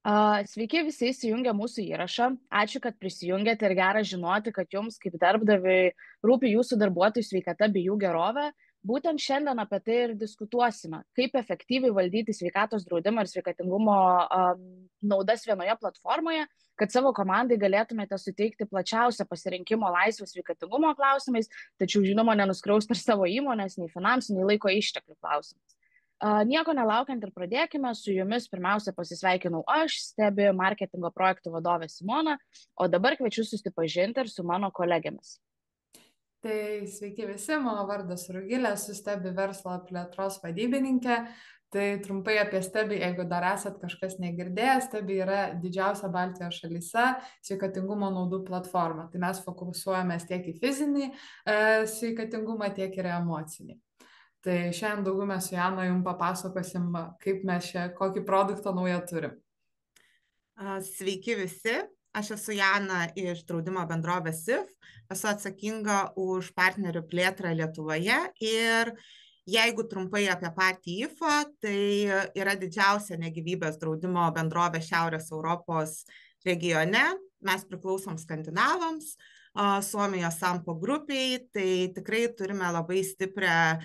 Sveiki visi įsijungę mūsų įrašą. Ačiū, kad prisijungėte ir gera žinoti, kad jums kaip darbdaviui rūpi jūsų darbuotojų sveikata bei jų gerovė. Būtent šiandien apie tai ir diskutuosime, kaip efektyviai valdyti sveikatos draudimą ir sveikatingumo naudas vienoje platformoje, kad savo komandai galėtumėte suteikti plačiausią pasirinkimo laisvę sveikatingumo klausimais, tačiau žinoma nenuskriausti ir savo įmonės, nei finansų, nei laiko išteklių klausimais. Nieko nelaukiant ir pradėkime. Su jumis pirmiausia pasisveikinau aš, Stebi marketingo projektų vadovė Simona, o dabar kviečiu susipažinti ir su mano kolegėmis. Tai sveiki visi, mano vardas Rugilė, esu Stebi verslo plėtros vadybininkė. Tai trumpai apie Stebi, jeigu dar esat kažkas negirdėjęs, Stebi yra didžiausia Baltijos šalyse sveikatingumo naudų platforma. Tai mes fokusuojamės tiek į fizinį sveikatingumą, tiek ir emocinį. Tai šiandien daugiau mes su Jana jums papasakosim, kaip mes čia, kokį produktą naują turim. Sveiki visi, aš esu Jana iš draudimo bendrovės SIF, esu atsakinga už partnerių plėtrą Lietuvoje ir jeigu trumpai apie patį IFA, tai yra didžiausia negyvybės draudimo bendrovė Šiaurės Europos regione, mes priklausom skandinavams, Suomijos Sampo grupiai, tai tikrai turime labai stiprią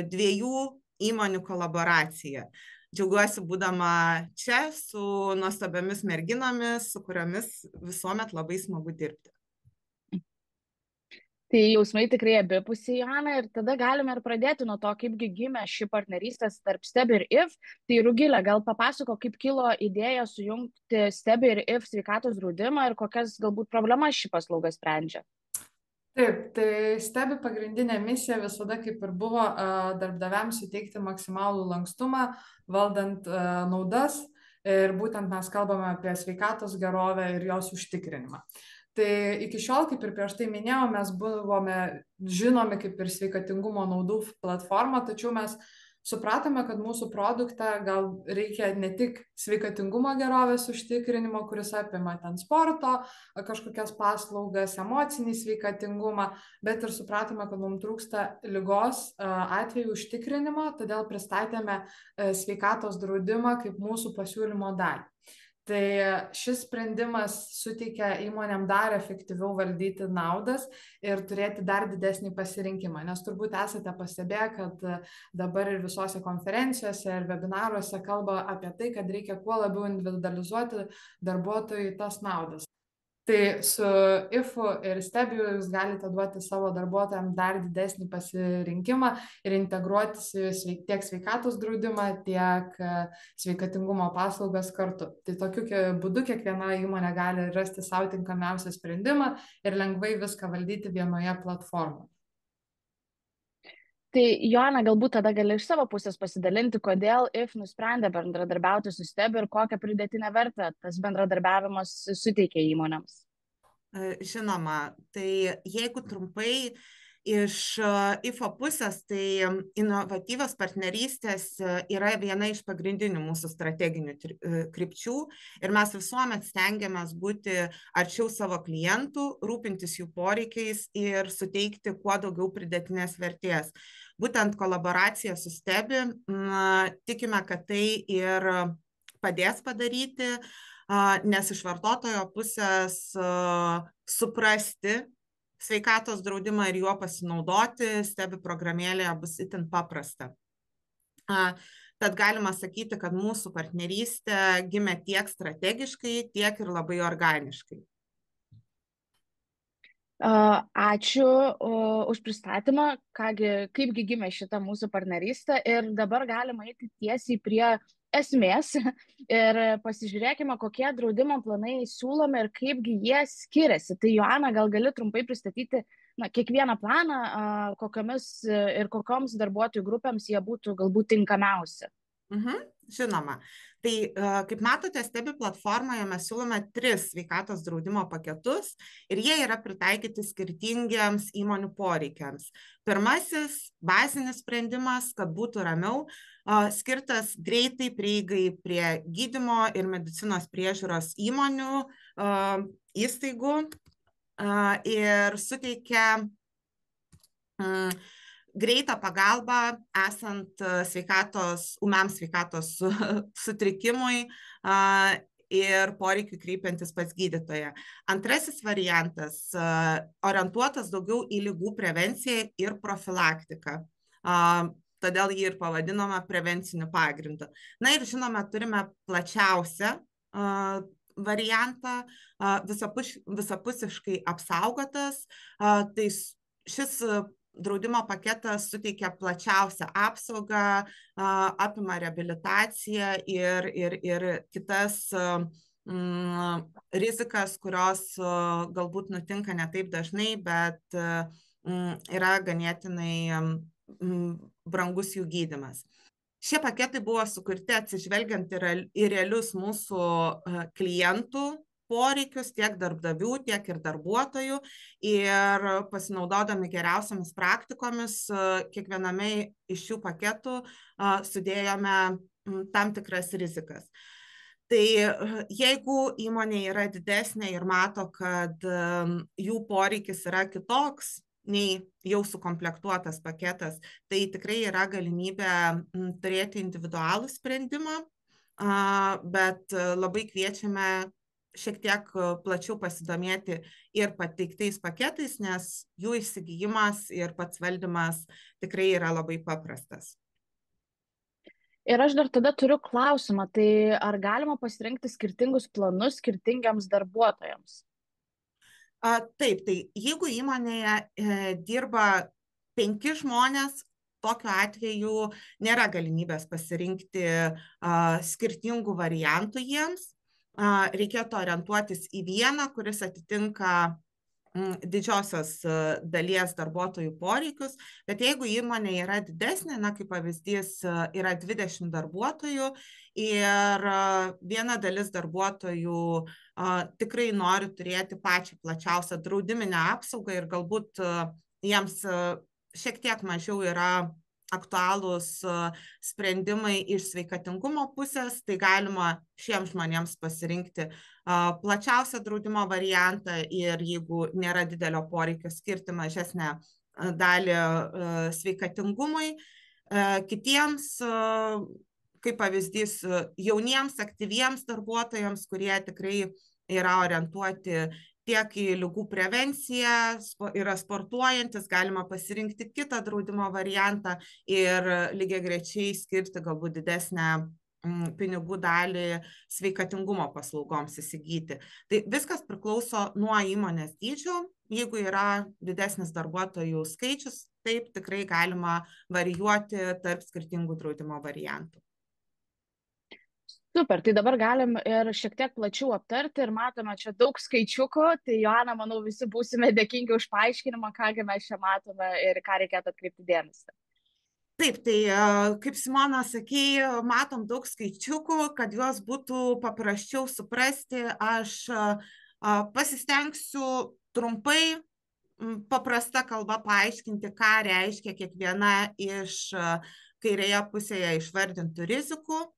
dviejų įmonių kolaboraciją. Džiaugiuosi būdama čia su nuostabiamis merginomis, su kuriomis visuomet labai smagu dirbti. Tai jausmai tikrai abipusiai, Joana, ir tada galime ir pradėti nuo to, kaipgi gimė ši partnerystės tarp Stebi ir IF. Tai Rugilė, gal papasako, kaip kilo idėja sujungti Stebi ir IF sveikatos draudimą ir kokias galbūt problemas ši paslauga sprendžia. Taip, tai Stebi pagrindinė misija visada kaip ir buvo darbdaviams suteikti maksimalų lankstumą, valdant naudas, ir būtent mes kalbame apie sveikatos gerovę ir jos užtikrinimą. Tai iki šiol, kaip ir prieš tai minėjau, mes buvome žinomi kaip ir sveikatingumo naudų platforma, tačiau mes supratome, kad mūsų produktą gal reikia ne tik sveikatingumo gerovės užtikrinimo, kuris apima ten sporto, kažkokias paslaugas, emocinį sveikatingumą, bet ir supratome, kad mums trūksta ligos atveju užtikrinimo, todėl pristatėme sveikatos draudimą kaip mūsų pasiūlymo dalį. Tai šis sprendimas suteikia įmonėm dar efektyviau valdyti naudas ir turėti dar didesnį pasirinkimą, nes turbūt esate pastebėję, kad dabar ir visose konferencijose ir webinaruose kalba apie tai, kad reikia kuo labiau individualizuoti darbuotojui tas naudas. Tai su IFU ir Stebiu jūs galite duoti savo darbuotojams dar didesnį pasirinkimą ir integruoti tiek sveikatos draudimą, tiek sveikatingumo paslaugas kartu. Tai tokiu būdu kiekviena įmonė gali rasti savo tinkamiausią sprendimą ir lengvai viską valdyti vienoje platformoje. Tai Joana, galbūt tada gali iš savo pusės pasidalinti, kodėl IF nusprendė bendradarbiauti su Stebi ir kokią pridėtinę vertę tas bendradarbiavimas suteikia įmonėms. Žinoma, tai jeigu trumpai iš IFO pusės, tai inovatyvios partnerystės yra viena iš pagrindinių mūsų strateginių krypčių ir mes visuomet stengiamės būti arčiau savo klientų, rūpintis jų poreikiais ir suteikti kuo daugiau pridėtinės vertės. Būtent kolaboracija su Stebi, tikime, kad tai ir padės padaryti, nes iš vartotojo pusės suprasti sveikatos draudimą ir juo pasinaudoti Stebi programėlėje bus itin paprasta. Tad galima sakyti, kad mūsų partnerystė gimė tiek strategiškai, tiek ir labai organiškai. Ačiū už pristatymą, kaipgi gimė šita mūsų partnerystė ir dabar galima eiti tiesiai prie esmės ir pasižiūrėkime, kokie draudimo planai siūlomi ir kaipgi jie skiriasi. Tai Joana, gal gali trumpai pristatyti kiekvieną planą, kokioms darbuotojų grupėms jie būtų galbūt tinkamiausi. Žinoma. Tai, kaip matote, Stebi platformoje mes siūlome 3 sveikatos draudimo paketus ir jie yra pritaikyti skirtingiems įmonių poreikiams. Pirmasis bazinis sprendimas, kad būtų ramiau, skirtas greitai prieigai prie gydymo ir medicinos priežiūros įmonių, įstaigų ir suteikia greitą pagalbą esant ūmiam sveikatos sutrikimui ir poreikių kreipiantis pas gydytoją. Antrasis variantas orientuotas daugiau į ligų prevenciją ir profilaktiką. Todėl jį ir pavadinome prevenciniu pagrindu. Na ir žinoma, turime plačiausią variantą, visapusiškai apsaugotas. Tai šis draudimo paketas suteikia plačiausią apsaugą, apima reabilitaciją ir kitas rizikas, kurios galbūt nutinka ne taip dažnai, bet yra ganėtinai brangus jų gydymas. Šie paketai buvo sukurti atsižvelgiant į realius mūsų klientų poreikius, tiek darbdavių, tiek ir darbuotojų, ir pasinaudodami geriausiamis praktikomis, kiekviename iš šių paketų sudėjome tam tikras rizikas. Tai jeigu įmonė yra didesnė ir mato, kad jų poreikis yra kitoks nei jau sukomplektuotas paketas, tai tikrai yra galimybė turėti individualų sprendimą, bet labai kviečiame šiek tiek plačiau pasidomėti ir pateiktais paketais, nes jų įsigijimas ir pats valdymas tikrai yra labai paprastas. Ir aš dar tada turiu klausimą, tai ar galima pasirinkti skirtingus planus skirtingiams darbuotojams? Taip, tai jeigu įmonėje dirba 5 žmonės, tokiu atveju nėra galimybės pasirinkti skirtingų variantų jiems. Reikėtų orientuotis į vieną, kuris atitinka didžiosios dalies darbuotojų poreikius, bet jeigu įmonė yra didesnė, kaip pavyzdys, yra 20 darbuotojų ir viena dalis darbuotojų tikrai nori turėti pačią plačiausią draudiminę apsaugą ir galbūt jiems šiek tiek mažiau yra aktualūs sprendimai iš sveikatingumo pusės, tai galima šiems žmonėms pasirinkti plačiausią draudimo variantą ir jeigu nėra didelio poreikio skirti mažesnę dalį sveikatingumui. Kitiems, kaip pavyzdys, jauniems, aktyviems darbuotojams, kurie tikrai yra orientuoti tiek į ligų prevenciją, yra sportuojantis, galima pasirinkti kitą draudimo variantą ir lygiagrečiai skirti galbūt didesnę pinigų dalį sveikatingumo paslaugoms įsigyti. Tai viskas priklauso nuo įmonės dydžio. Jeigu yra didesnis darbuotojų skaičius, taip tikrai galima varijuoti tarp skirtingų draudimo variantų. Super, tai dabar galim ir šiek tiek plačiau aptarti ir matome čia daug skaičiukų, tai Joana, manau, visi būsime dėkingi už paaiškinimą, kągi mes čia matome ir ką reikėtų atkreipti dėmesį. Taip, tai kaip Simona sakė, matom daug skaičiukų, kad juos būtų paprasčiau suprasti. Aš pasistengsiu trumpai, paprasta kalba paaiškinti, ką reiškia kiekviena iš kairėje pusėje išvardintų rizikų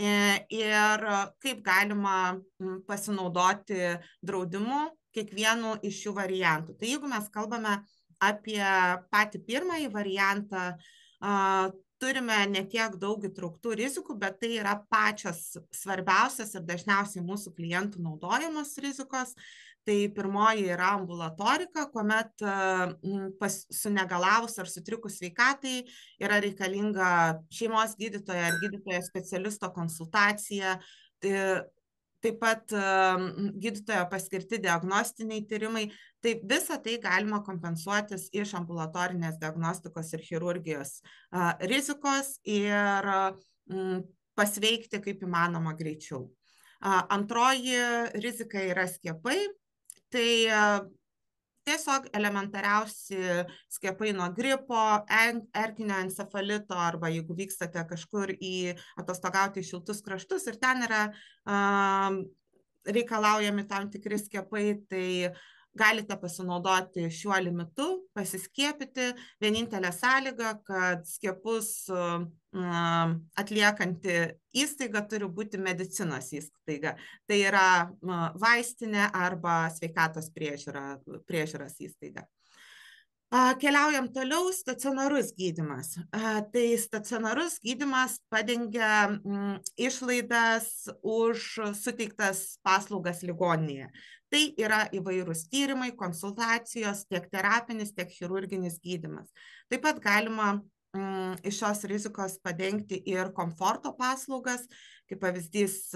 ir kaip galima pasinaudoti draudimu kiekvienu iš šių variantų. Tai jeigu mes kalbame apie patį pirmąjį variantą, turime ne tiek daug įtrauktų rizikų, bet tai yra pačios svarbiausias ir dažniausiai mūsų klientų naudojamos rizikos. Tai pirmoji yra ambulatorika, kuomet su negalavus ar sutrikus sveikatai yra reikalinga šeimos gydytojo ar gydytojo specialisto konsultacija. Taip pat gydytojo paskirti diagnostiniai tyrimai. Tai visą tai galima kompensuotis iš ambulatorinės diagnostikos ir chirurgijos rizikos ir pasveikti kaip įmanoma greičiau. Antroji rizika yra skiepai. Tai tiesiog elementariausi skiepai nuo gripo, erkinio encefalito arba jeigu vykstate kažkur atostogauti į šiltus kraštus ir ten yra reikalaujami tam tikri skiepai, tai galite pasinaudoti šiuo limitu, pasiskiepyti. Vienintelė sąlyga, kad skiepus atliekanti įstaiga turi būti medicinos įstaiga. Tai yra vaistinė arba sveikatos priežiūros įstaiga. Keliaujam toliau, stacionarus gydymas. Tai stacionarus gydymas padengia išlaidas už suteiktas paslaugas ligoninėje. Tai yra įvairūs tyrimai, konsultacijos, tiek terapinis, tiek chirurginis gydymas. Taip pat galima iš šios rizikos padengti ir komforto paslaugas, kaip pavyzdys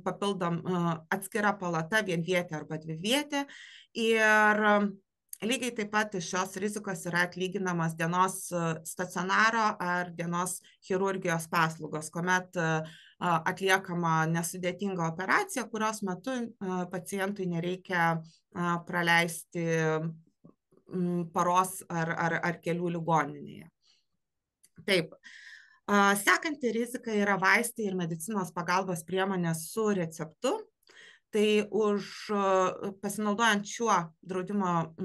papildom atskira palata, vienvietė arba dvivietė. Ir lygiai taip pat iš šios rizikos yra atlyginamas dienos stacionaro ar dienos chirurgijos paslaugos, kuomet atliekama nesudėtinga operacija, kurios metu pacientui nereikia praleisti paros ar kelių ligoninėje. Taip. Sekanti rizika yra vaistai ir medicinos pagalbos priemonės su receptu. Tai pasinaudojant šiuo draudimo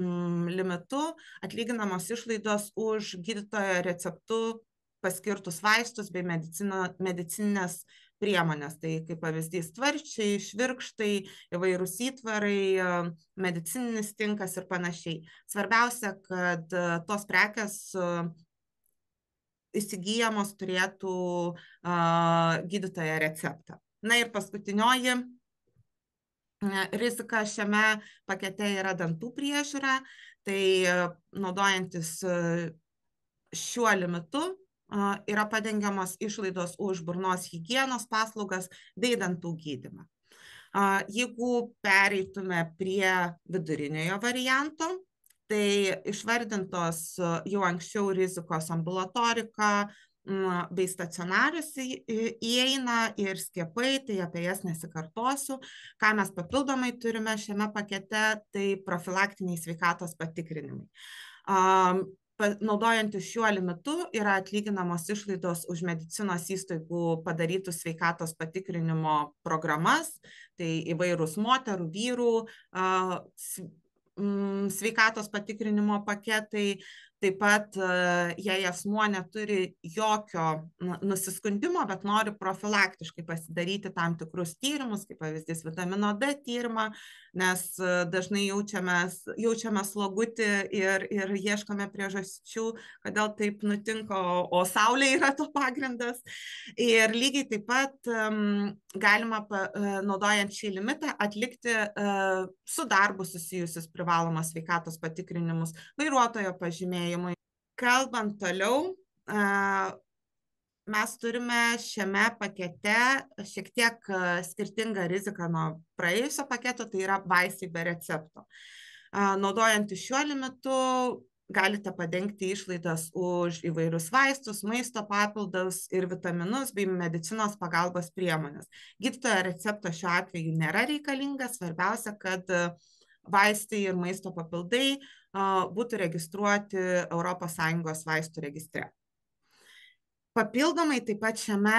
limitu atlyginamos išlaidos už gydytojo receptu paskirtus vaistus bei medicininės priemonės. Tai kaip pavyzdys tvarsčiai, švirkštai, įvairūs įtvarai, medicininis tinkas ir panašiai. Svarbiausia, kad tos prekės įsigyjamos turėtų gydytojo receptą. Na ir paskutinioji rizika šiame pakete yra dantų priežiūra. Tai naudojantis šiuo limitu yra padengiamos išlaidos už burnos higienos paslaugas bei dantų gydymą. Jeigu pereitume prie viduriniojo varianto, tai išvardintos jau anksčiau rizikos ambulatorika bei stacionarius įeina ir skiepai, tai apie jas nesikartosiu. Ką mes papildomai turime šiame pakete, tai profilaktiniai sveikatos patikrinimai. Naudojantis šiuo limitu yra atlyginamos išlaidos už medicinos įstaigų padarytų sveikatos patikrinimo programas, tai įvairūs moterų, vyrų sveikatos patikrinimo paketai. Taip pat, jei asmuo neturi jokio nusiskundimo, bet nori profilaktiškai pasidaryti tam tikrus tyrimus, kaip pavyzdys vitamino D tyrimą, nes dažnai jaučiame slogutį ir ieškome priežasčių, kodėl taip nutinka, o saulė yra to pagrindas. Ir lygiai taip pat galima, naudojant šį limitą, atlikti su darbu susijusius privalomus sveikatos patikrinimus, vairuotojo pažymėjimui. Kalbant toliau, mes turime šiame pakete šiek tiek skirtingą riziką nuo praėjusio paketo, tai yra vaistai be recepto. Naudojant šiuo limitu galite padengti išlaidas už įvairius vaistus, maisto papildus ir vitaminus bei medicinos pagalbos priemonės. Gydytojo recepto šiuo atveju nėra reikalingas, svarbiausia, kad vaistai ir maisto papildai būtų registruoti ES vaistų registre. Papildomai taip pat šiame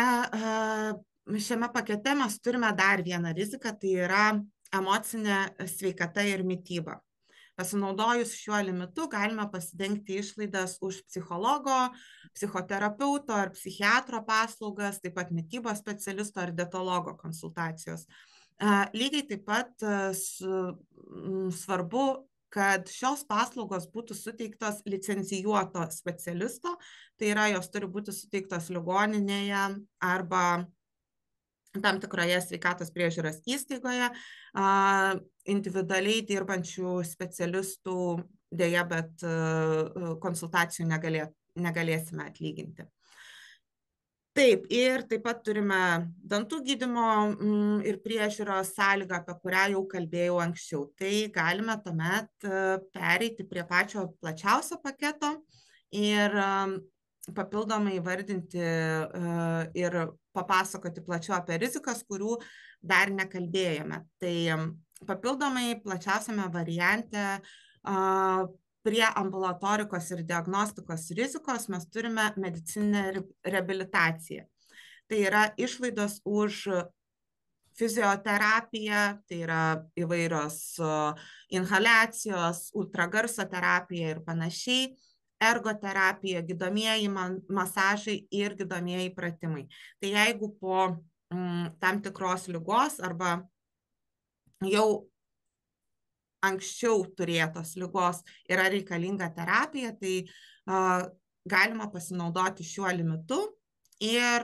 pakete mes turime dar vieną riziką, tai yra emocinė sveikata ir mityba. Pasinaudojus šiuo limitu galime pasidengti išlaidas už psichologo, psichoterapeuto ar psichiatro paslaugas, taip pat mitybos specialisto ar dietologo konsultacijos. Lygiai taip pat svarbu, kad šios paslaugos būtų suteiktos licencijuoto specialisto, tai yra jos turi būti suteiktos ligoninėje arba tam tikroje sveikatos priežiūros įstaigoje, individualiai dirbančių specialistų dėja, bet konsultacijų negalėsime atlyginti. Taip, ir taip pat turime dantų gydymo ir priežiūros sąlygą, apie kurią jau kalbėjau anksčiau. Tai galime tuomet pereiti prie pačio plačiausio paketo ir papildomai įvardinti ir papasakoti plačiau apie rizikas, kurių dar nekalbėjome. Tai papildomai plačiausiame variante prie ambulatorikos ir diagnostikos rizikos mes turime medicininę reabilitaciją. Tai yra išlaidos už fizioterapiją, tai yra įvairios inhaliacijos, ultragarso terapija ir panašiai, ergoterapija, gydomieji masažai ir gydomieji pratimai. Tai jeigu po tam tikros ligos arba jau anksčiau turėtos ligos yra reikalinga terapija, tai galima pasinaudoti šiuo limitu ir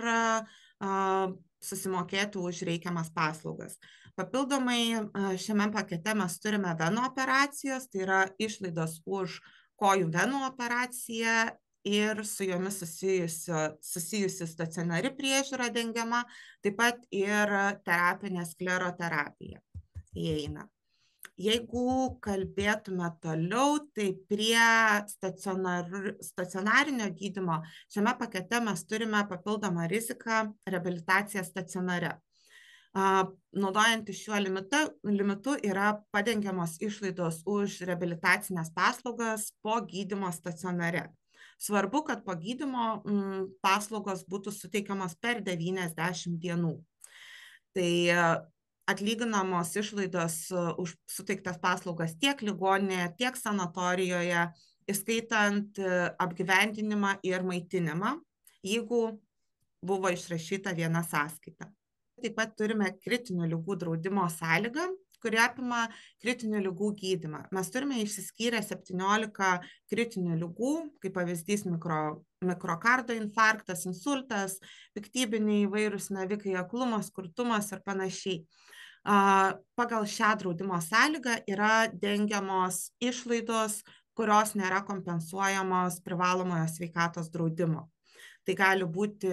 susimokėti už reikiamas paslaugas. Papildomai šiame pakete mes turime venų operacijos, tai yra išlaidos už kojų venų operaciją ir su jomis susijusi stacionari priežiūra dengiama, taip pat ir terapinė skleroterapija įeina. Jeigu kalbėtume toliau, tai prie stacionarinio gydymo šiame pakete mes turime papildomą riziką reabilitaciją stacionare. Naudojantis šiuo limitu yra padengiamos išlaidos už reabilitacinės paslaugas po gydymo stacionare. Svarbu, kad po gydymo paslaugos būtų suteikiamos per 90 dienų. Tai atlyginamos išlaidos už suteiktas paslaugas tiek ligoninėje, tiek sanatorijoje, įskaitant apgyvendinimą ir maitinimą, jeigu buvo išrašyta viena sąskaita. Taip pat turime kritinių ligų draudimo sąlygą, kuri apima kritinių ligų gydymą. Mes turime išsiskyrę 17 kritinių ligų, kaip pavyzdys mikrokardo infarktas, insultas, piktybiniai įvairūs navikai, aklumas, kurtumas ir panašiai. Pagal šią draudimo sąlygą yra dengiamos išlaidos, kurios nėra kompensuojamos privalomojo sveikatos draudimo. Tai gali būti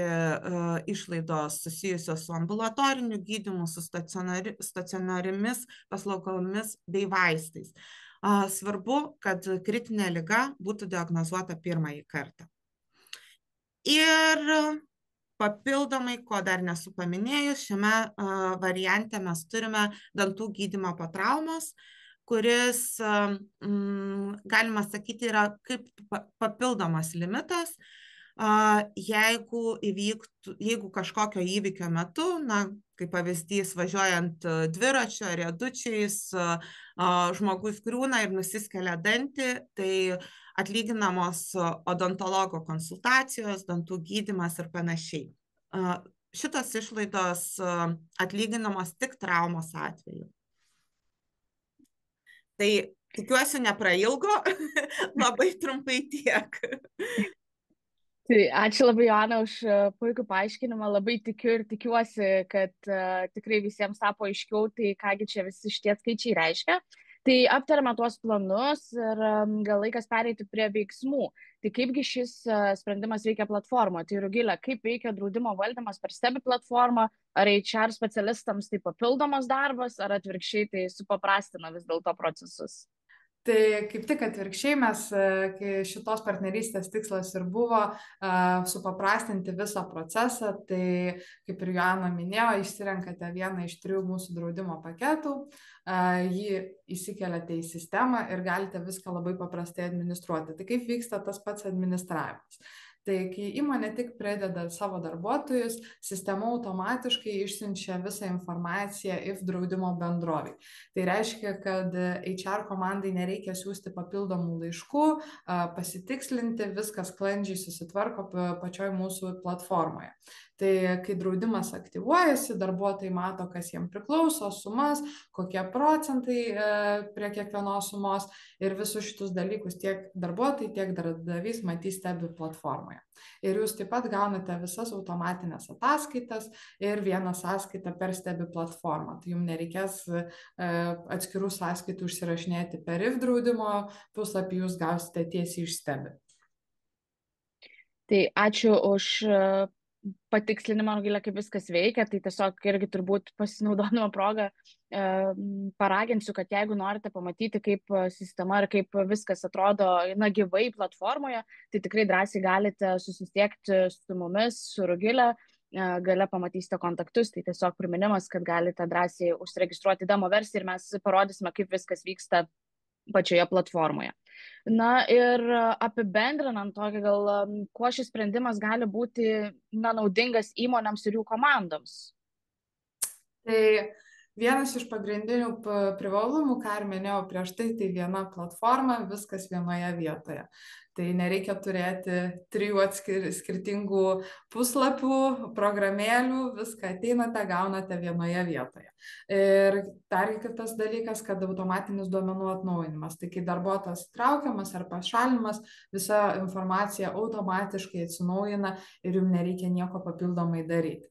išlaidos susijusios su ambulatoriniu gydymu, su stacionariomis paslaugomis bei vaistais. Svarbu, kad kritinė liga būtų diagnozuota pirmąjį kartą. Ir papildomai, ko dar nesu paminėjus, šiame variante mes turime dantų gydymą po traumos, kuris, galima sakyti, yra kaip papildomas limitas. Jeigu kažkokio įvykio metu, kaip pavyzdys, važiuojant dviračiu ar riedučiais, žmogus griūna ir nusiskelia dantį, tai atlyginamos odontologo konsultacijos, dantų gydymas ir panašiai. Šitos išlaidos atlyginamos tik traumos atveju. Tai tikiuosi neprailgo, labai trumpai tiek. Tai ačiū labai, Joana, už puikų paaiškinimą. Labai tikiu ir tikiuosi, kad tikrai visiems tapo aiškiau, tai kągi čia visi šitie skaičiai reiškia. Tai aptarėme tuos planus ir gal laikas pereiti prie veiksmų. Tai kaipgi šis sprendimas veikia platformoje? Tai Rugile, kaip veikia draudimo valdymas per Stebi platformą? Ar HR specialistams tai papildomas darbas, ar atvirkščiai tai supaprastina vis dėlto procesus? Tai kaip tik atvirkščiai mes, šitos partnerystės tikslas ir buvo supaprastinti visą procesą, tai kaip ir Joana minėjo, išsirenkate vieną iš 3 mūsų draudimo paketų, jį įsikeliate į sistemą ir galite viską labai paprastai administruoti. Tai kaip vyksta tas pats administravimas? Tai kai įmonė tik prideda savo darbuotojus, sistema automatiškai išsiunčia visą informaciją if draudimo bendroviai. Tai reiškia, kad HR komandai nereikia siūsti papildomų laiškų, pasitikslinti, viskas sklandžiai susitvarko pačioj mūsų platformoje. Tai kai draudimas aktyvuojasi, darbuotojai mato, kas jiems priklauso, sumas, kokie procentai prie kiekvienos sumos ir visus šitus dalykus tiek darbuotojai, tiek darbdavys matys Stebi platformoje. Ir jūs taip pat gaunate visas automatinės ataskaitas ir vieną sąskaitą per Stebi platformą. Tai jums nereikės atskirų sąskaitų užsirašinėti per if draudimo puslapį, jūs gausite tiesiai iš Stebi. Tai ačiū už patikslinimą, Rugile, kaip viskas veikia. Tai tiesiog irgi turbūt pasinaudodama progą paraginsiu, kad jeigu norite pamatyti, kaip sistema ir kaip viskas atrodo gyvai platformoje, tai tikrai drąsiai galite susisiekti su mumis, su Rugile, gale pamatysite kontaktus, tai tiesiog priminimas, kad galite drąsiai užsiregistruoti demo versiją ir mes parodysime, kaip viskas vyksta pačioje platformoje. Na ir apibendrinant tokį, gal kuo šis sprendimas gali būti naudingas įmonėms ir jų komandoms? Tai Vienas iš pagrindinių privalumų, ką ir minėjau prieš tai, tai viena platforma, viskas vienoje vietoje. Tai nereikia turėti 3 skirtingų puslapių, programėlių, viską ateinate, gaunate vienoje vietoje. Ir dar kitas dalykas, kad automatinis duomenų atnaujinimas. Tai kai darbuotojas traukiamas ar pašalinimas, visa informacija automatiškai atsinaujina ir jums nereikia nieko papildomai daryti.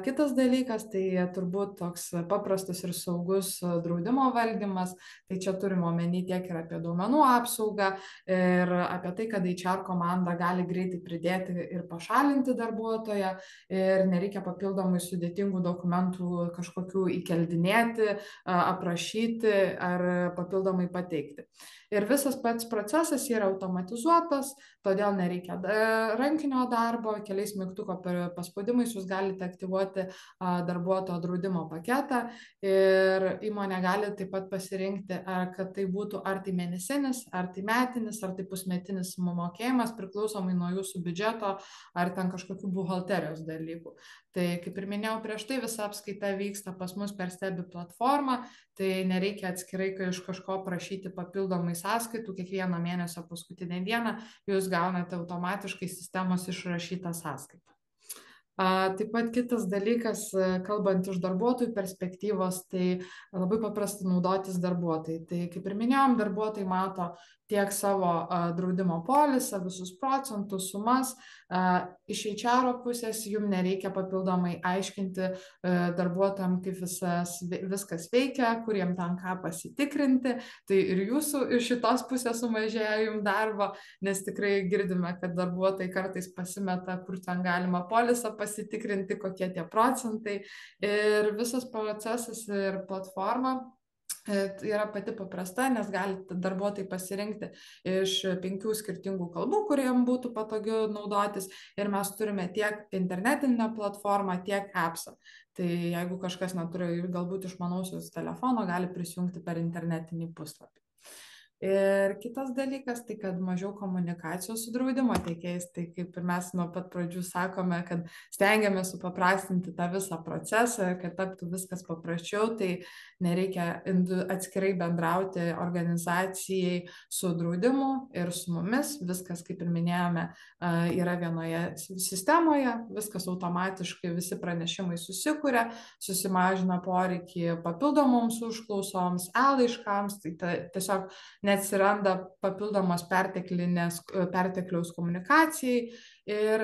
Kitas dalykas, tai turbūt toks paprastas ir saugus draudimo valdymas, tai čia turime omeny tiek ir apie duomenų apsaugą ir apie tai, kad HR komanda gali greitai pridėti ir pašalinti darbuotoją ir nereikia papildomai sudėtingų dokumentų kažkokių įkeldinėti, aprašyti ar papildomai pateikti. Ir visas pats procesas yra automatizuotas, todėl nereikia rankinio darbo, keliais mygtuko paspaudimais jūs galite aktyvuoti darbuotojo draudimo paketą ir įmonė gali taip pat pasirinkti, kad tai būtų ar tai mėnesinis, ar tai metinis, ar tai pusmetinis mokėjimas, priklausomai nuo jūsų biudžeto ar ten kažkokių buhalterijos dalykų. Tai kaip ir minėjau prieš tai, visa apskaita vyksta pas mus per Stebi platformą, tai nereikia atskirai iš kažko prašyti papildomai sąskaitų, kiekvieną mėnesio paskutinę dieną jūs gaunate automatiškai sistemos išrašytą sąskaitą. Taip pat kitas dalykas, kalbant iš darbuotojų perspektyvos, tai labai paprasta naudotis darbuotojai. Tai kaip ir minėjom, darbuotojai mato tiek savo draudimo polisą, visus procentus, sumas. Iš HR pusės jums nereikia papildomai aiškinti darbuotojams, kaip viskas veikia, kuriem ten ką pasitikrinti. Tai ir jūsų iš šitos pusės sumažėja jums darbo, nes tikrai girdime, kad darbuotojai kartais pasimeta, kur ten galima polisą pasitikrinti, kokie tie procentai. Ir visas procesas ir platforma yra pati paprasta, nes gali darbuotojai pasirinkti iš 5 skirtingų kalbų, kuriem būtų patogiau naudotis. Ir mes turime tiek internetinę platformą, tiek appsą. Tai jeigu kažkas neturi galbūt išmanaus telefono, gali prisijungti per internetinį puslapį. Ir kitas dalykas, tai kad mažiau komunikacijos su draudimo teikėjais, tai kaip ir mes nuo pat pradžių sakome, kad stengiamės supaprastinti tą visą procesą, kad taptų viskas paprasčiau, tai nereikia atskirai bendrauti organizacijai su draudimu ir su mumis, viskas, kaip ir minėjome, yra vienoje sistemoje, viskas automatiškai, visi pranešimai susikuria, susimažina poreikį papildomoms užklausoms, e-laiškams, tai tiesiog neatsiranda papildomos pertekliaus komunikacijai ir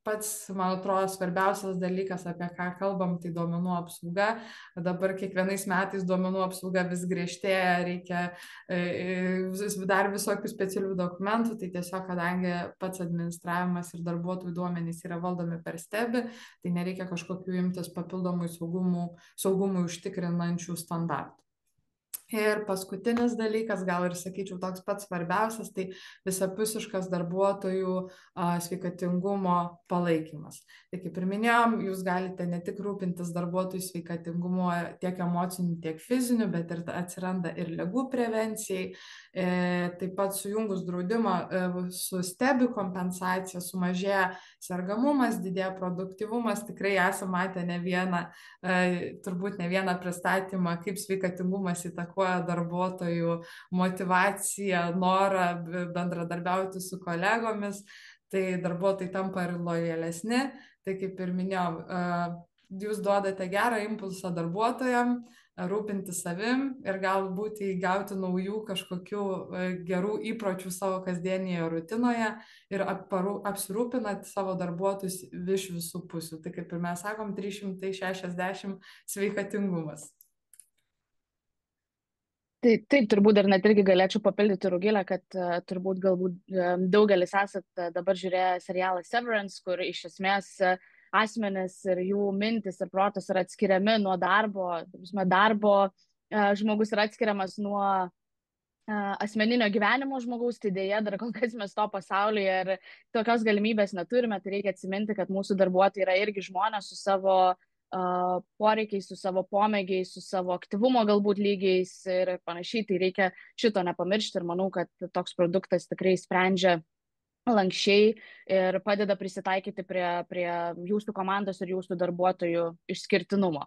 pats, man atrodo, svarbiausias dalykas, apie ką kalbam, tai duomenų apsauga. Dabar kiekvienais metais duomenų apsauga vis griežtėja, reikia dar visokių specialių dokumentų, tai tiesiog, kadangi pats administravimas ir darbuotojų duomenys yra valdomi per Stebi, tai nereikia kažkokių imtis papildomų saugumui užtikrinančių standartų. Ir paskutinis dalykas, gal ir sakyčiau toks pats svarbiausias, tai visapusiškas darbuotojų sveikatingumo palaikymas. Tai kaip ir minėjom, jūs galite ne tik rūpintis darbuotojų sveikatingumu tiek emociniu, tiek fiziniu, bet ir atsiranda ir ligų prevencijai. Taip pat sujungus draudimą su Stebi kompensacija sumažėja sergamumas, didėja produktyvumas. Tikrai esame matę turbūt ne vieną pristatymą, kaip sveikatingumas įtakoja darbuotojų motyvaciją, norą bendradarbiauti su kolegomis. Tai darbuotojai tampa ir lojalesni. Tai kaip ir minėjom, jūs duodate gerą impulsą darbuotojam, rūpinti savim ir galbūt įgauti naujų kažkokių gerų įpročių savo kasdienėje rutinoje ir apsirūpinat savo darbuotojus iš visų pusių. Tai kaip ir mes sakom, 360 sveikatingumas. Taip, turbūt dar net irgi galėčiau papildyti Rugilę, kad turbūt galbūt daugelis esat dabar žiūrėję serialą Severance, kur iš esmės asmenys ir jų mintis ir protas yra atskiriami nuo darbo. Darbo žmogus yra atskiriamas nuo asmeninio gyvenimo žmogaus, tai dėja dar kol kas mes to pasaulyje ir tokios galimybės neturime. Tai reikia atsiminti, kad mūsų darbuotojai yra irgi žmonės su savo poreikiais, su savo pomėgiais, su savo aktyvumo galbūt lygiais ir panašiai. Tai reikia šito nepamiršti ir manau, kad toks produktas tikrai sprendžia lankščiai ir padeda prisitaikyti prie jūsų komandos ir jūsų darbuotojų išskirtinumo.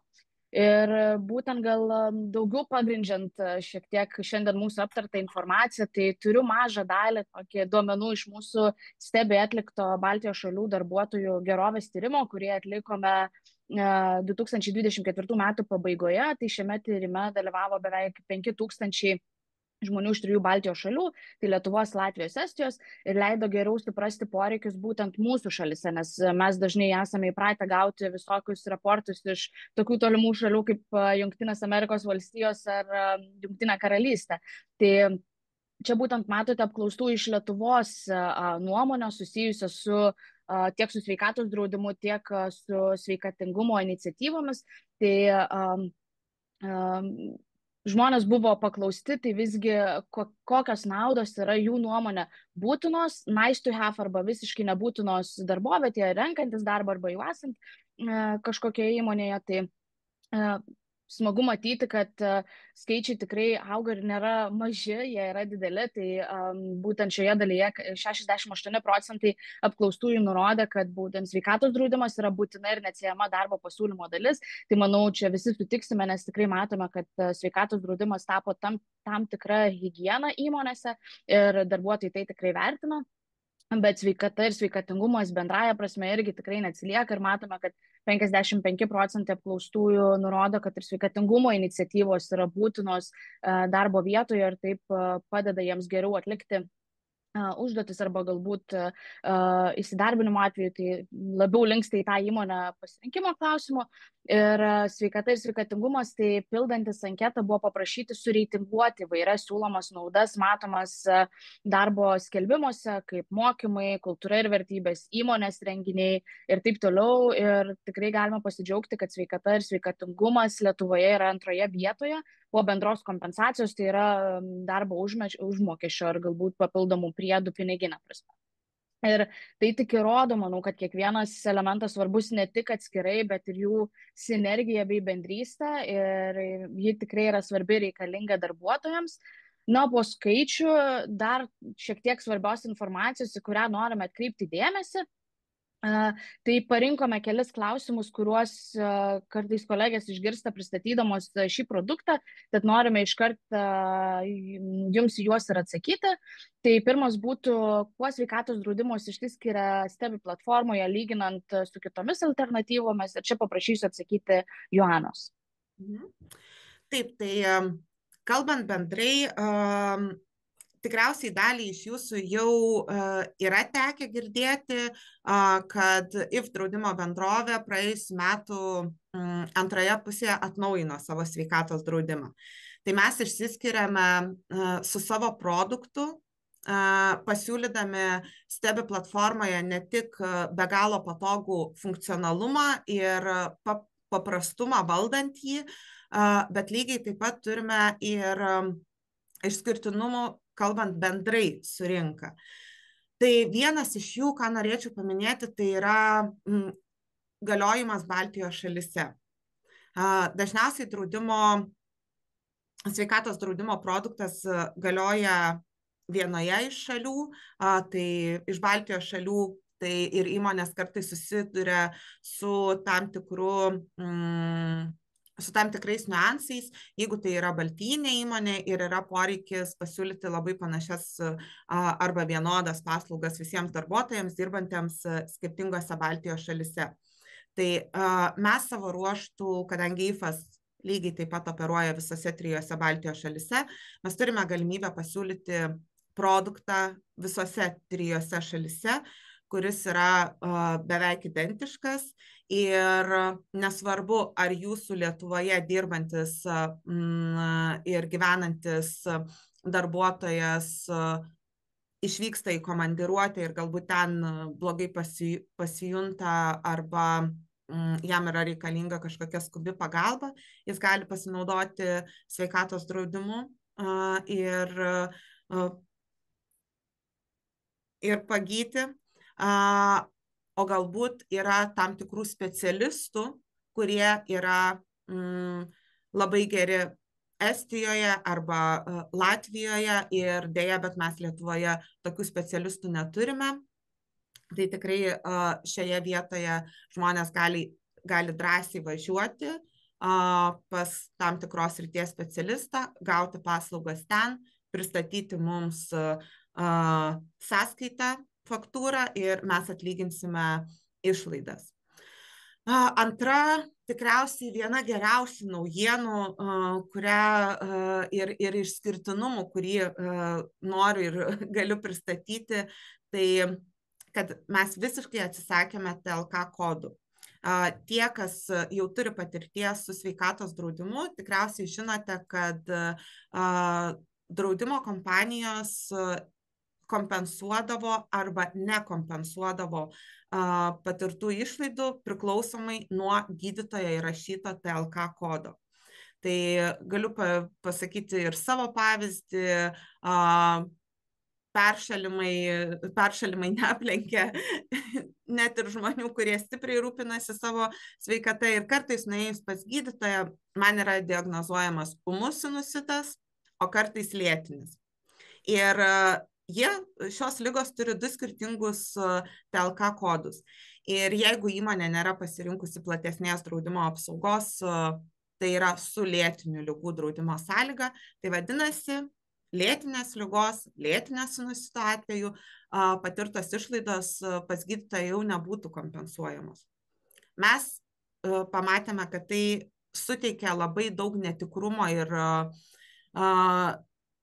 Ir būtent gal daugiau pagrindžiant šiek tiek šiandien mūsų aptartą informaciją, tai turiu mažą dalį duomenų iš mūsų stebį atlikto Baltijos šalių darbuotojų gerovės tyrimo, kurį atlikome 2024 metų pabaigoje. Tai šiame tyrime dalyvavo beveik 5000 žmonių iš 3 Baltijos šalių, tai Lietuvos, Latvijos, Estijos, ir leido geriau suprasti poreikius būtent mūsų šalise, nes mes dažnai esame įpratę gauti visokius raportus iš tokių tolimų šalių kaip Jungtinės Amerikos valstijos ar Jungtinė karalystė. Tai čia būtent matote apklaustų iš Lietuvos nuomonę susijusią su tiek su sveikatos draudimu, tiek su sveikatingumo iniciatyvomis. Tai žmonės buvo paklausti, tai visgi kokios naudos yra jų nuomonė būtinos, nice to have arba visiškai nebūtinos darbovietėje, renkantis darbą arba jau esant kažkokioje įmonėje. Tai smagu matyti, kad skaičiai tikrai auga ir nėra maži, jie yra dideli. Tai būtent šioje dalyje 68% apklaustųjų nurodė, kad būtent sveikatos draudimas yra būtina ir neatsiejama darbo pasiūlymo dalis. Tai manau, čia visi sutiksime, nes tikrai matome, kad sveikatos draudimas tapo tam tikra higiena įmonėse ir darbuotojai tai tikrai vertina. Bet sveikata ir sveikatingumas bendraja prasme irgi tikrai neatsilieka ir matome, kad 55% apklaustųjų nurodo, kad ir sveikatingumo iniciatyvos yra būtinos darbo vietoje ir taip padeda jiems geriau atlikti užduotis arba galbūt įsidarbinimo atveju, tai labiau linksta į tą įmonę pasirinkimo klausimų. Ir sveikata ir sveikatingumas, tai pildantis anketą buvo paprašyti sureitinguoti vairias siūlomas naudas matomas darbo skelbimuose, kaip mokymai, kultūra ir vertybės, įmonės renginiai ir taip toliau. Ir tikrai galima pasidžiaugti, kad sveikata ir sveikatingumas Lietuvoje yra antroje vietoje po bendros kompensacijos, tai yra darbo užmokesčio ar galbūt papildomų priedų piniginę prasme. Ir tai tik įrodo, manau, kad kiekvienas elementas svarbus ne tik atskirai, bet ir jų sinergija bei bendrystė, ir ji tikrai yra svarbi ir reikalinga darbuotojams. Na, po skaičių dar šiek tiek svarbios informacijos, į kurią norime atkreipti dėmesį. Tai parinkome kelis klausimus, kuriuos kartais kolegės išgirsta pristatydamos šį produktą, tad norime iškart jums juos ir atsakyti. Tai pirmas būtų, kuo sveikatos draudimas išsiskiria Stebi platformoje lyginant su kitomis alternatyvomis, ir čia paprašysiu atsakyti Joanos. Taip, tai kalbant bendrai, tikriausiai dalį iš jūsų jau yra tekę girdėti, kad IF draudimo bendrovė praėjusiu metu antroje pusėje atnaujino savo sveikatos draudimą. Tai mes išsiskiriame su savo produktu, pasiūlydami Stebi platformoje ne tik be galo patogų funkcionalumą ir paprastumą valdant jį, bet lygiai taip pat turime ir išskirtinumų kalbant bendrai su rinka. Tai vienas iš jų, ką norėčiau paminėti, tai yra galiojimas Baltijos šalyse. Dažniausiai sveikatos draudimo produktas galioja vienoje iš šalių, tai iš Baltijos šalių, tai ir įmonės kartais susiduria su tam tikrais niuansais, jeigu tai yra baltijinė įmonė ir yra poreikis pasiūlyti labai panašias arba vienodas paslaugas visiems darbuotojams dirbantiems skirtingose Baltijos šalyse. Tai mes savo ruoštų, kadangi IFAS lygiai taip pat operuoja visose 3 Baltijos šalyse, mes turime galimybę pasiūlyti produktą visose 3 šalyse, kuris yra beveik identiškas, ir nesvarbu, ar jūsų Lietuvoje dirbantis ir gyvenantis darbuotojas išvyksta į komandiruotę ir galbūt ten blogai pasijunta arba jam yra reikalinga kažkokia skubi pagalba, jis gali pasinaudoti sveikatos draudimu ir pagyti. O galbūt yra tam tikrų specialistų, kurie yra labai geri Estijoje arba Latvijoje ir dėja, bet mes Lietuvoje tokių specialistų neturime. Tai tikrai šioje vietoje žmonės gali drąsiai važiuoti pas tam tikros srities specialistą, gauti paslaugas ten, pristatyti mums sąskaitą, faktūrą ir mes atlyginsime išlaidas. Antra, tikriausiai viena geriausių naujienų, ir išskirtinumų, kurį noriu ir galiu pristatyti, tai kad mes visiškai atsisakėme TLK kodų. Tie, kas jau turi patirties su sveikatos draudimu, tikriausiai žinote, kad draudimo kompanijos kompensuodavo arba nekompensuodavo patirtų išlaidų priklausomai nuo gydytojo įrašyto TLK kodo. Tai galiu pasakyti ir savo pavyzdį, peršalimai neaplenkia net ir žmonių, kurie stipriai rūpinasi savo sveikata, ir kartais nuėjus pas gydytoją man yra diagnozuojamas ūmus sinusitas, o kartais lėtinis. Ir šios ligos turi 2 skirtingus TLK kodus. Ir jeigu įmonė nėra pasirinkusi platesnės draudimo apsaugos, tai yra su lėtinių ligų draudimo sąlyga, tai vadinasi, lėtinės ligos, lėtinės sinusito atveju patirtos išlaidos pas gydytoją jau nebūtų kompensuojamos. Mes pamatėme, kad tai suteikia labai daug netikrumo ir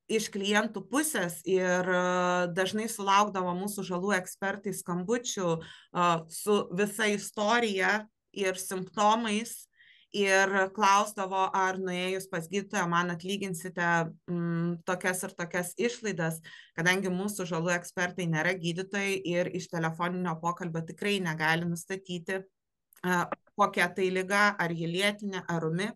iš klientų pusės, ir dažnai sulaukdavo mūsų žalų ekspertai skambučių su visa istorija ir simptomais, ir klausdavo, ar nuėjus pas gydytoją man atlyginsite tokias ir tokias išlaidas, kadangi mūsų žalų ekspertai nėra gydytojai ir iš telefoninio pokalbio tikrai negali nustatyti, kokia tai liga, ar ji lėtinė, ar ūmi.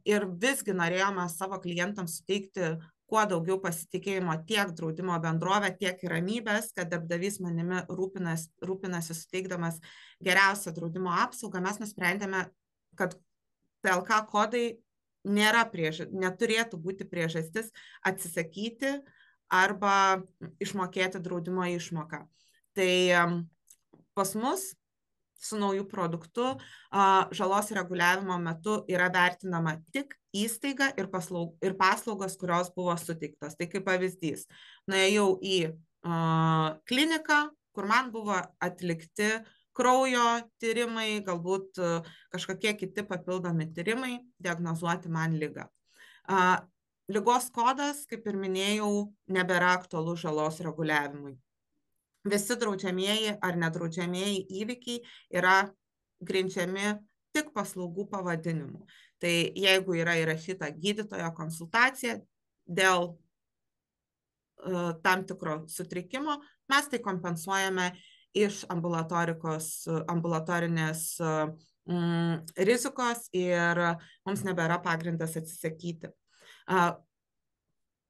Ir visgi norėjome savo klientams suteikti kuo daugiau pasitikėjimo tiek draudimo bendrovę, tiek ir ramybės, kad darbdavys manimi rūpinasi suteikdamas geriausią draudimo apsaugą. Mes nusprendėme, kad TLK kodai neturėtų būti priežastis atsisakyti arba išmokėti draudimo išmoką. Tai pas mus su nauju produktu žalos reguliavimo metu yra vertinama tik įstaiga ir paslaugos, kurios buvo suteiktos. Tai kaip pavyzdys, nuėjau į kliniką, kur man buvo atlikti kraujo tyrimai, galbūt kažkokie kiti papildomi tyrimai, diagnozuoti man ligą. Ligos kodas, kaip ir minėjau, nebėra aktualus žalos reguliavimui. Visi draudžiamieji ar nedraudžiamieji įvykiai yra grindžiami tik paslaugų pavadinimu. Tai jeigu yra įrašyta gydytojo konsultacija dėl tam tikro sutrikimo, mes tai kompensuojame iš ambulatorinės rizikos ir mums nebėra pagrindas atsisakyti.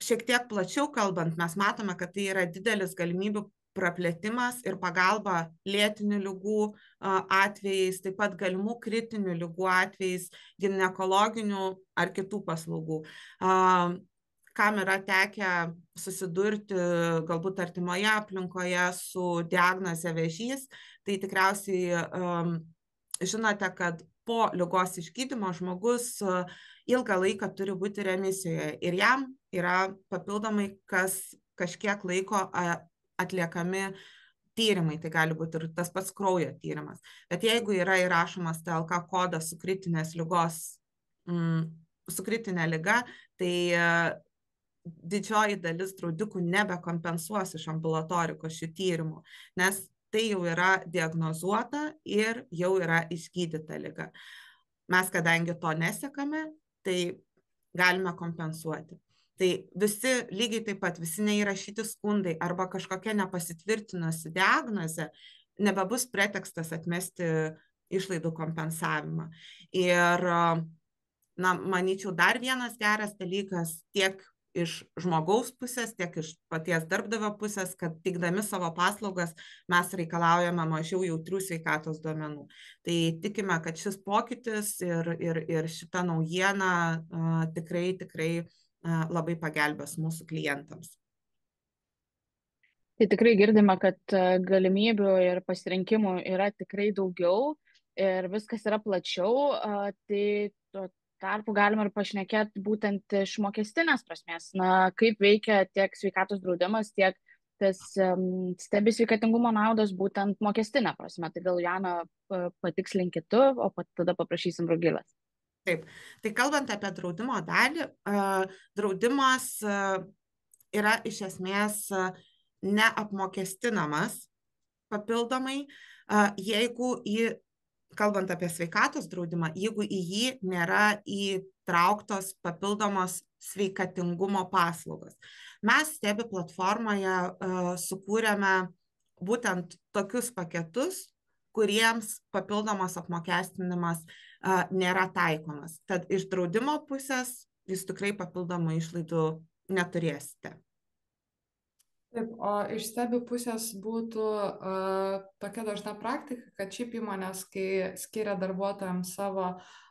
Šiek tiek plačiau kalbant, mes matome, kad tai yra didelis galimybių praplėtimas ir pagalba lėtinių ligų atvejais, taip pat galimų kritinių ligų atvejais, ginekologinių ar kitų paslaugų. Kam yra tekę susidurti galbūt artimoje aplinkoje su diagnoze vėžys, tai tikriausiai žinote, kad po ligos išgydymo žmogus ilgą laiką turi būti remisijoje ir jam yra papildomai kažkiek laiko atliekami tyrimai, tai gali būti ir tas pats kraujo tyrimas. Bet jeigu yra įrašomas TLK kodas su kritinės ligos, su kritinė liga, tai didžioji dalis draudikų nebekompensuos iš ambulatorikos šių tyrimų, nes tai jau yra diagnozuota ir jau yra išgydyta liga. Mes, kadangi to nesekame, tai galime kompensuoti. Tai visi lygiai taip pat, visi neįrašyti skundai arba kažkokia nepasitvirtinusi diagnozė nebebus pretekstas atmesti išlaidų kompensavimą. Ir, manyčiau, dar vienas geras dalykas tiek iš žmogaus pusės, tiek iš paties darbdavio pusės, kad teikdami savo paslaugas mes reikalaujame mažiau jautrių sveikatos duomenų. Tai tikime, kad šis pokytis ir šita naujiena tikrai labai pagelbės mūsų klientams. Tai tikrai girdime, kad galimybių ir pasirinkimų yra tikrai daugiau. ir viskas yra plačiau, tai tuo tarpu galima ir pašnekėti būtent iš mokestinės prasmės, na, kaip veikia tiek sveikatos draudimas, tiek tas stebi sveikatingumo naudos būtent mokestinė prasme. Tai gal Jana patikslinkit tu, o tada paprašysim Rugilės. Taip, tai kalbant apie draudimo dalį, draudimas yra iš esmės neapmokestinamas papildomai, jeigu kalbant apie sveikatos draudimą, jeigu į jį nėra įtrauktos papildomos sveikatingumo paslaugos. Mes Stebi platformoje sukūrėme būtent tokius paketus, kuriems papildomas apmokestinimas nėra taikomas. Tad iš draudimo pusės jūs tikrai papildomų išlaidų neturėsite. Taip, o iš Stebi pusės būtų tokia dažna praktika, kad šiaip įmonės, kai skiria darbuotojams savo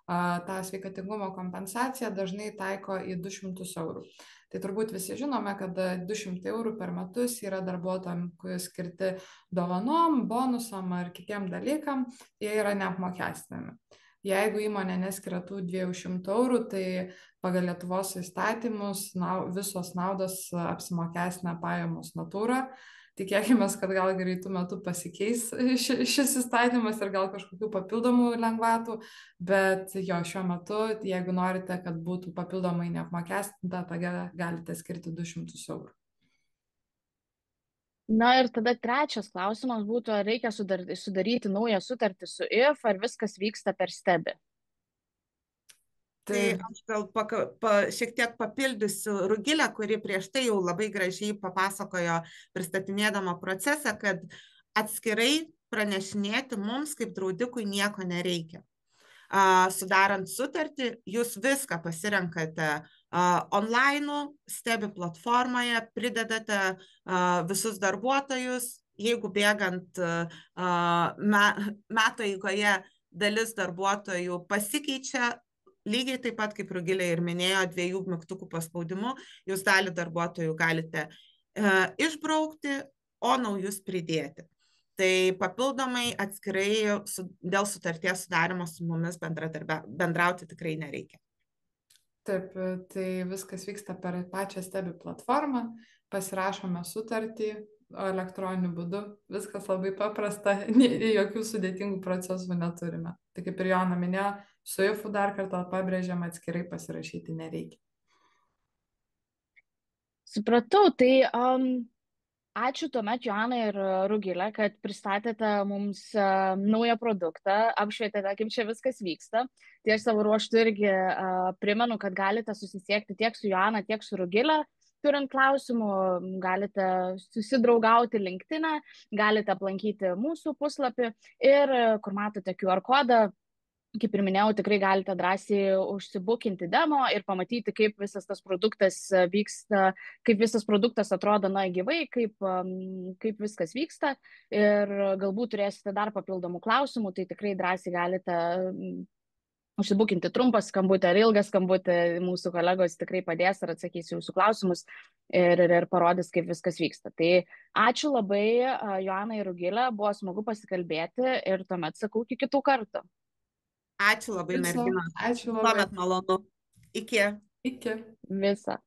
tą sveikatingumo kompensaciją, dažnai taiko į 200 eurų. Tai turbūt visi žinome, kad 200 eurų per metus yra darbuotojams skirti dovanom, bonusam ar kitiem dalykam, jie yra neapmokestinami. Jeigu įmonė neskiria tų 200 eurų, tai pagal Lietuvos įstatymus visos naudos apsimokestina pajamos natūra. Tikėkime, kad gal greitų metų pasikeis šis įstatymas ir gal kažkokių papildomų lengvatų, bet jo šiuo metu, jeigu norite, kad būtų papildomai neapmokestinta, tada galite skirti 200 eurų. Na ir tada trečias klausimas būtų, ar reikia sudaryti naują sutartį su IF, ar viskas vyksta per Stebi? Tai aš gal šiek tiek papildysiu Rugilę, kuri prieš tai jau labai gražiai papasakojo pristatinėdama procesą, kad atskirai pranešinėti mums kaip draudikui nieko nereikia. Sudarant sutartį, jūs viską pasirenkate online, Stebi platformoje, pridedate visus darbuotojus, jeigu bėgant metų eigoje dalis darbuotojų pasikeičia, lygiai taip pat, kaip Rugilė ir minėjo, 2 mygtukų paspaudimu, jūs dalį darbuotojų galite išbraukti, o naujus pridėti. Tai papildomai atskirai dėl sutarties sudarimo su mumis bendrauti tikrai nereikia. Taip, tai viskas vyksta per pačią Stebi platformą, pasirašome sutartį elektroniniu būdu, viskas labai paprasta, jokių sudėtingų procesų neturime. Tai kaip ir Joana minėjo, su IF dar kartą pabrėžiam, atskirai pasirašyti nereikia. Supratau, tai ačiū tuomet Joana ir Rugilė, kad pristatėte mums naują produktą, apšvietėte, kaip čia viskas vyksta. Tai aš savo ruožtu irgi primenu, kad galite susisiekti tiek su Joana, tiek su Rugilė. Turint klausimų, galite susidraugauti LinkedIn, galite aplankyti mūsų puslapį ir kur matote QR kodą, kaip ir minėjau, tikrai galite drąsiai užsibukinti demo ir pamatyti, kaip visas tas produktas vyksta, kaip visas produktas atrodo gyvai, kaip viskas vyksta ir galbūt turėsite dar papildomų klausimų, tai tikrai drąsiai galite užsibukinti trumpą skambutį ar ilgą skambutį, mūsų kolegos tikrai padės ir atsakys jūsų klausimus ir parodys, kaip viskas vyksta. Tai ačiū labai, Joana ir Rugilė, buvo smagu pasikalbėti ir tuomet sakau iki kitų kartų. Ačiū labai, mergina. Ačiū labai. Tuomet malonu. Iki. Iki. Visa.